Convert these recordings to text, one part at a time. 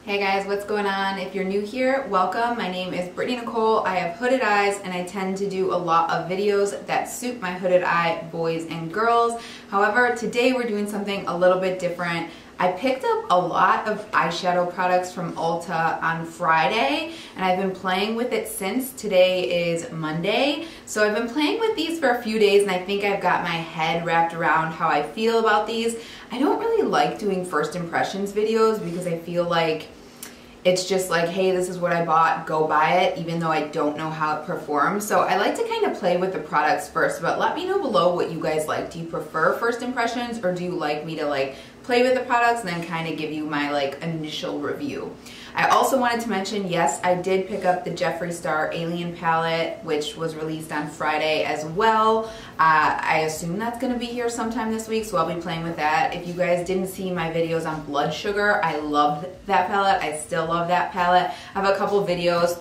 Hey guys, what's going on? If you're new here, welcome. My name is BrittanyNichole. I have hooded eyes and I tend to do a lot of videos that suit my hooded eye boys and girls. However, today we're doing something a little bit different. I picked up a lot of eyeshadow products from ULTA on Friday and I've been playing with it since. Today is Monday. So I've been playing with these for a few days and I think I've got my head wrapped around how I feel about these. I don't really like doing first impressions videos because I feel like it's just like, hey, this is what I bought, go buy it, even though I don't know how it performs. So I like to kind of play with the products first, but let me know below what you guys like. Do you prefer first impressions or do you like me to play with the products and then kind of give you my initial review? I also wanted to mention, yes, I did pick up the Jeffree Star Alien palette, which was released on Friday as well. I assume that's going to be here sometime this week, so I'll be playing with that. If you guys didn't see my videos on Blood Sugar, I loved that palette. I still love that palette. I have a couple videos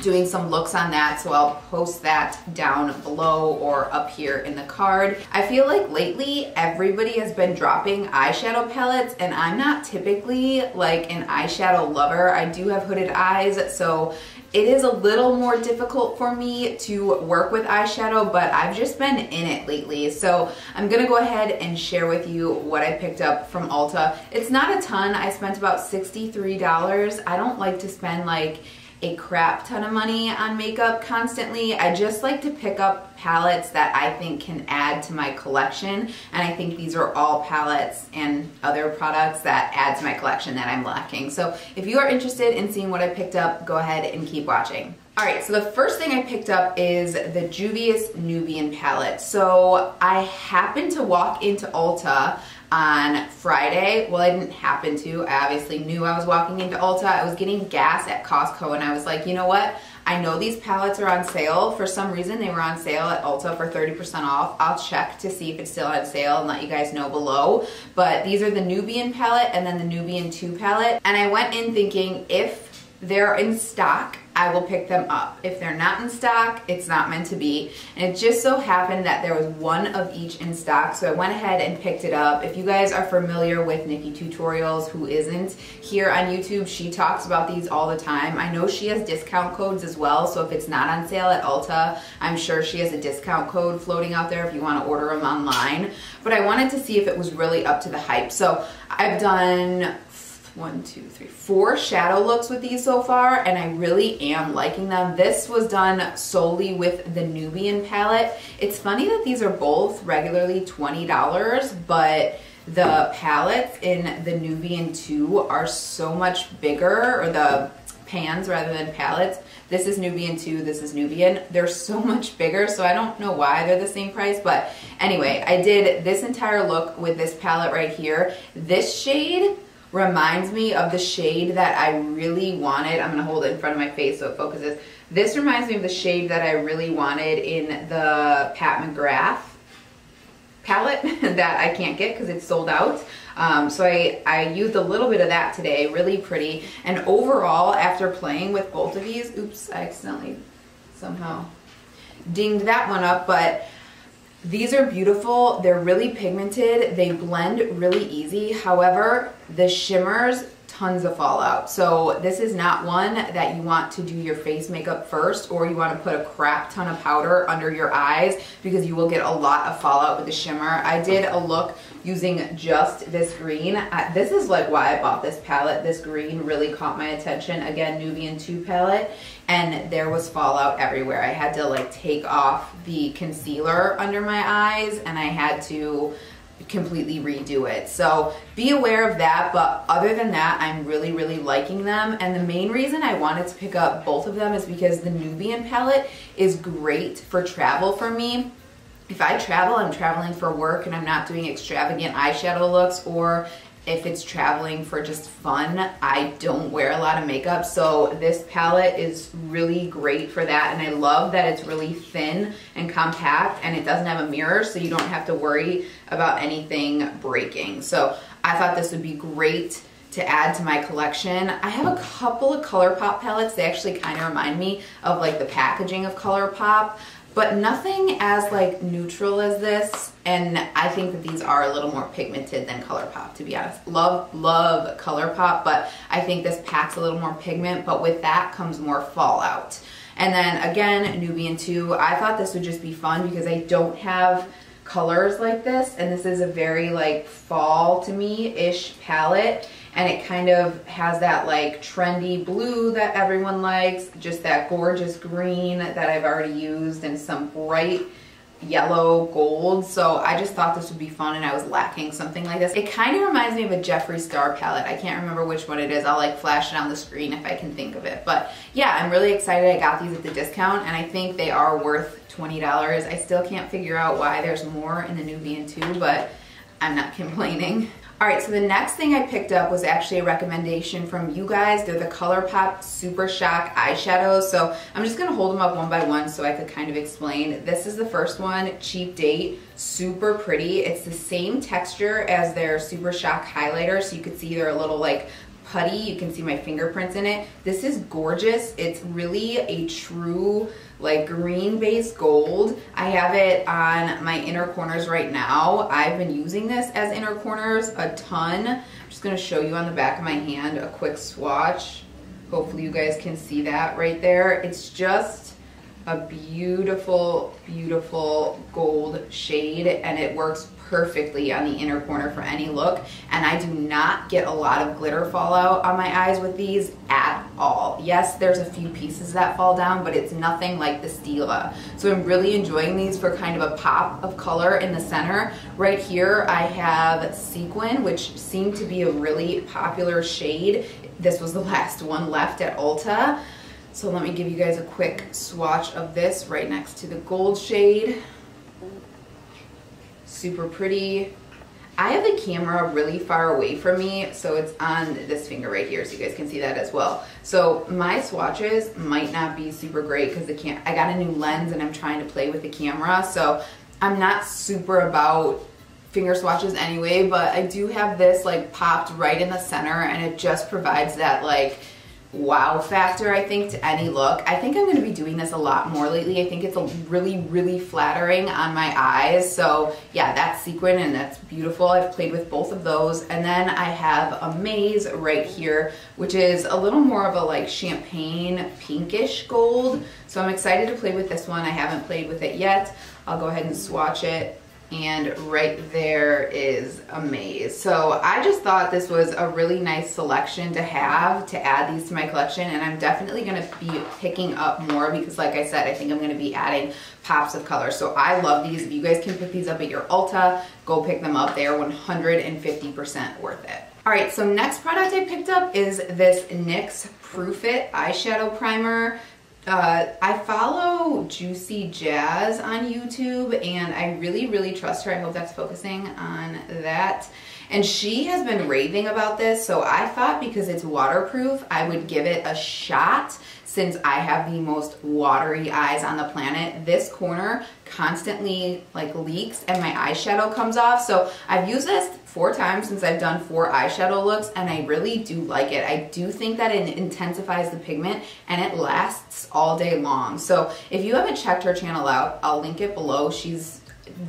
doing some looks on that, so I'll post that down below or up here in the card. I feel like lately everybody has been dropping eyeshadow palettes and I'm not typically like an eyeshadow lover. I do have hooded eyes, so it is a little more difficult for me to work with eyeshadow, but I've just been in it lately. So I'm gonna go ahead and share with you what I picked up from ULTA. It's not a ton. I spent about $63. I don't like to spend a crap ton of money on makeup constantly. I just like to pick up palettes that I think can add to my collection, and I think these are all palettes and other products that add to my collection that I'm lacking. So if you are interested in seeing what I picked up, go ahead and keep watching. Alright, so the first thing I picked up is the Juvia's Nubian palette. So I happened to walk into ULTA on Friday. Well, I didn't happen to. I obviously knew I was walking into ULTA. I was getting gas at Costco and I was like, you know what? I know these palettes are on sale. For some reason, they were on sale at ULTA for 30% off. I'll check to see if it's still on sale and let you guys know below. But these are the Nubian palette and then the Nubian 2 palette. And I went in thinking if they're in stock, I will pick them up. If they're not in stock, it's not meant to be. And it just so happened that there was one of each in stock, so I went ahead and picked it up. If you guys are familiar with Nikki Tutorials, who isn't, here on YouTube, she talks about these all the time. I know she has discount codes as well, so if it's not on sale at ULTA, I'm sure she has a discount code floating out there if you want to order them online. But I wanted to see if it was really up to the hype. So I've done 4 shadow looks with these so far, and I really am liking them. This was done solely with the Nubian palette. It's funny that these are both regularly $20, but the palettes in the Nubian 2 are so much bigger, or the pans rather than palettes. This is Nubian 2, this is Nubian. They're so much bigger, so I don't know why they're the same price, but anyway, I did this entire look with this palette right here. This shade reminds me of the shade that I really wanted. I'm gonna hold it in front of my face so it focuses. This reminds me of the shade that I really wanted in the Pat McGrath palette that I can't get because it's sold out. So I used a little bit of that today, really pretty. And overall, after playing with both of these, oops, I accidentally somehow dinged that one up, but these are beautiful. They're really pigmented. They blend really easy. However, the shimmers, tons of fallout. So this is not one that you want to do your face makeup first, or you want to put a crap ton of powder under your eyes, because you will get a lot of fallout with the shimmer. I did a look using just this green. This is why I bought this palette. This green really caught my attention. Again, Nubian 2 palette, and there was fallout everywhere. I had to take off the concealer under my eyes, and I had to completely redo it. So be aware of that, but other than that, I'm really, really liking them. And the main reason I wanted to pick up both of them is because the Nubian palette is great for travel for me. If I travel, I'm traveling for work and I'm not doing extravagant eyeshadow looks, or if it's traveling for just fun, I don't wear a lot of makeup. So this palette is really great for that. And I love that it's really thin and compact and it doesn't have a mirror, so you don't have to worry about anything breaking. So I thought this would be great to add to my collection. I have a couple of ColourPop palettes. They actually kind of remind me of the packaging of ColourPop. but nothing as like neutral as this. And I think that these are a little more pigmented than ColourPop, to be honest. Love ColourPop, but I think this packs a little more pigment, but with that comes more fallout. And then again, Nubian 2, I thought this would just be fun because I don't have colors like this, and this is a very like fall to me-ish palette, and it kind of has that like trendy blue that everyone likes, just that gorgeous green that I've already used, and some bright yellow gold. So I just thought this would be fun, and I was lacking something like this. It kind of reminds me of a Jeffree Star palette. I can't remember which one it is. I'll like flash it on the screen if I can think of it. But yeah, I'm really excited I got these at the discount, and I think they are worth $20. I still can't figure out why there's more in the Nubian 2, but I'm not complaining. All right, so the next thing I picked up was actually a recommendation from you guys. They're the ColourPop Super Shock eyeshadows. So I'm just gonna hold them up one by one so I could kind of explain. This is the first one, Cheap Date, super pretty. It's the same texture as their Super Shock highlighter, so you could see they're a little like putty. You can see my fingerprints in it. This is gorgeous. It's really a true like green based gold. I have it on my inner corners right now. I've been using this as inner corners a ton. I'm just gonna show you on the back of my hand a quick swatch. Hopefully you guys can see that right there. It's just a beautiful, beautiful gold shade, and it works perfectly on the inner corner for any look. And I do not get a lot of glitter fallout on my eyes with these at all. Yes, there's a few pieces that fall down, but it's nothing like the Stila. So I'm really enjoying these for kind of a pop of color in the center. Right here I have Sequin, which seemed to be a really popular shade. This was the last one left at Ulta. So let me give you guys a quick swatch of this right next to the gold shade. Super pretty. I have the camera really far away from me, so it's on this finger right here, so you guys can see that as well. So my swatches might not be super great because I got a new lens and I'm trying to play with the camera, so I'm not super about finger swatches anyway, but I do have this like popped right in the center, and it just provides that like wow factor, I think, to any look. I think I'm going to be doing this a lot more lately. I think it's a really flattering on my eyes. So yeah, that's Sequin, and that's beautiful. I've played with both of those. And then I have Amaze right here, which is a little more of a like champagne pinkish gold. So I'm excited to play with this one. I haven't played with it yet. I'll go ahead and swatch it. And right there is Amaze. So I just thought this was a really nice selection to have to add these to my collection, and I'm definitely going to be picking up more because like I said, I think I'm going to be adding pops of color. So I love these. If you guys can pick these up at your Ulta, go pick them up. They are 150% worth it. All right, so next product I picked up is this NYX Proof It eyeshadow primer. I follow Juicy Jazz on YouTube, and I really trust her. I hope that's focusing on that. And she has been raving about this, so I thought because it's waterproof, I would give it a shot since I have the most watery eyes on the planet. This corner constantly like leaks and my eyeshadow comes off. So I've used this 4 times since I've done 4 eyeshadow looks, and I really do like it. I do think that it intensifies the pigment and it lasts all day long. So if you haven't checked her channel out, I'll link it below. She's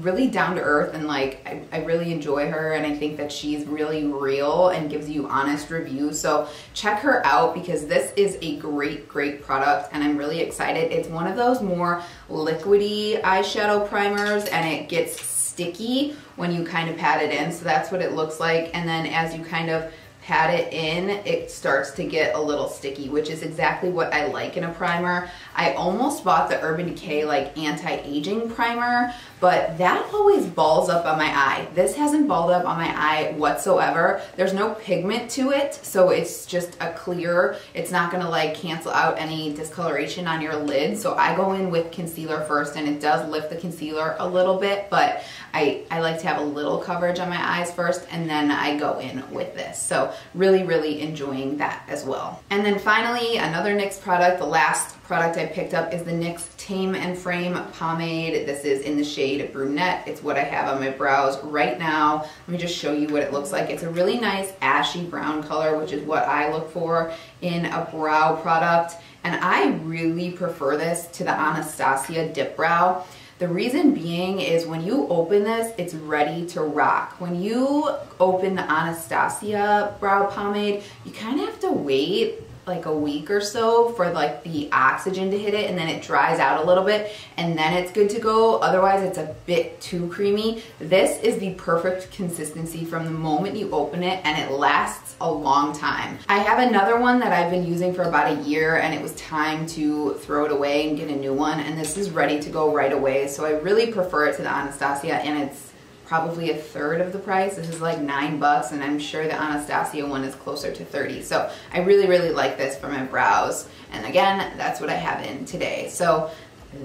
really down to earth, and like I really enjoy her, and I think that she's really real and gives you honest reviews. So check her out because this is a great product, and I'm really excited. It's one of those more liquidy eyeshadow primers, and it gets sticky when you kind of pat it in. So that's what it looks like, and then as you kind of pat it in, it starts to get a little sticky, which is exactly what I like in a primer. I almost bought the Urban Decay like anti-aging primer, but that always balls up on my eye. This hasn't balled up on my eye whatsoever. There's no pigment to it, so it's just a clear. It's not gonna like cancel out any discoloration on your lid. So I go in with concealer first, and it does lift the concealer a little bit, but I like to have a little coverage on my eyes first, and then I go in with this. So really, really enjoying that as well. And then finally, another NYX product, the last product I picked up is the NYX Tame and Frame Pomade. This is in the shade Brunette. It's what I have on my brows right now. Let me just show you what it looks like. It's a really nice ashy brown color, which is what I look for in a brow product. And I really prefer this to the Anastasia Dip Brow. The reason being is when you open this, it's ready to rock. When you open the Anastasia brow pomade, you kind of have to wait like a week or so for like the oxygen to hit it, and then it dries out a little bit and then it's good to go. Otherwise it's a bit too creamy. This is the perfect consistency from the moment you open it, and it lasts a long time. I have another one that I've been using for about a year, and it was time to throw it away and get a new one, and this is ready to go right away. So I really prefer it to the Anastasia, and it's probably a third of the price. This is like $9, and I'm sure the Anastasia one is closer to 30. So I really, really like this for my brows. And again, that's what I have in today. So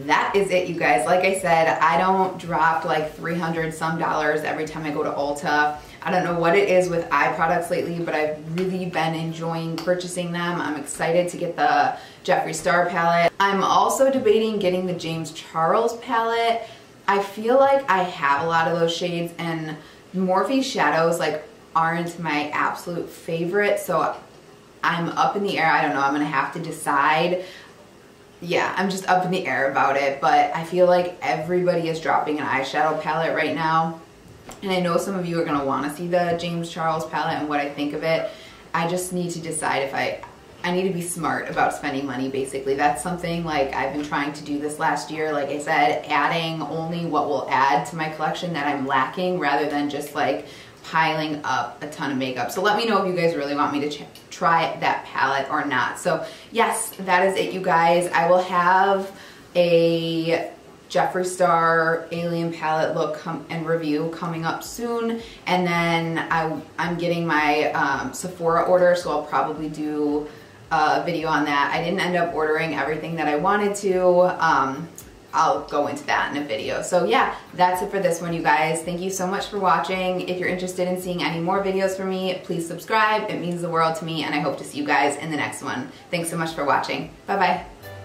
that is it, you guys. Like I said, I don't drop like $300 some every time I go to Ulta. I don't know what it is with eye products lately, but I've really been enjoying purchasing them. I'm excited to get the Jeffree Star palette. I'm also debating getting the James Charles palette. I feel like I have a lot of those shades, and Morphe shadows like aren't my absolute favorite, so I'm up in the air. I don't know, I'm gonna have to decide. Yeah, I'm just up in the air about it, but I feel like everybody is dropping an eyeshadow palette right now, and I know some of you are gonna wanna see the James Charles palette and what I think of it. I just need to decide if I need to be smart about spending money, basically. That's something like I've been trying to do this last year. Like I said, adding only what will add to my collection that I'm lacking, rather than just like piling up a ton of makeup. So let me know if you guys really want me to try that palette or not. So yes, that is it, you guys. I will have a Jeffree Star Alien palette look and review coming up soon, and then I'm getting my Sephora order, so I'll probably do a video on that. I didn't end up ordering everything that I wanted to. I'll go into that in a video. So yeah, that's it for this one, you guys. Thank you so much for watching. If you're interested in seeing any more videos from me, please subscribe. It means the world to me, and I hope to see you guys in the next one. Thanks so much for watching. Bye-bye.